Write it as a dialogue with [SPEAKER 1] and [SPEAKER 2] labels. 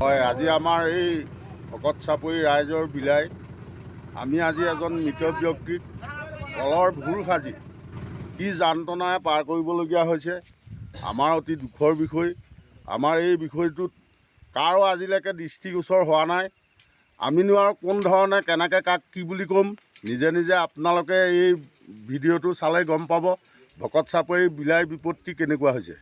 [SPEAKER 1] হয়, আজি আমাৰ এই ভকত চাপৰি ৰাইজৰ বিলাই আমি আজি এজন মৃত ব্যক্তিক কলৰ ভুৰ সাজি কি যান্ত্ৰণাৰে পাৰ কৰিবলগীয়া হৈছে। আমাৰ অতি দুখৰ বিষয়। আমাৰ এই বিষয়টোত কাৰো আজিলৈকে দৃষ্টিগোচৰ হোৱা নাই। আমিনো আৰু কোন ধৰণে কেনেকৈ কাক কি বুলি ক'ম, নিজে নিজে আপোনালোকে এই ভিডিঅ'টো চালে গম পাব ভকত চাপৰি বিলাই বিপত্তি কেনেকুৱা হৈছে।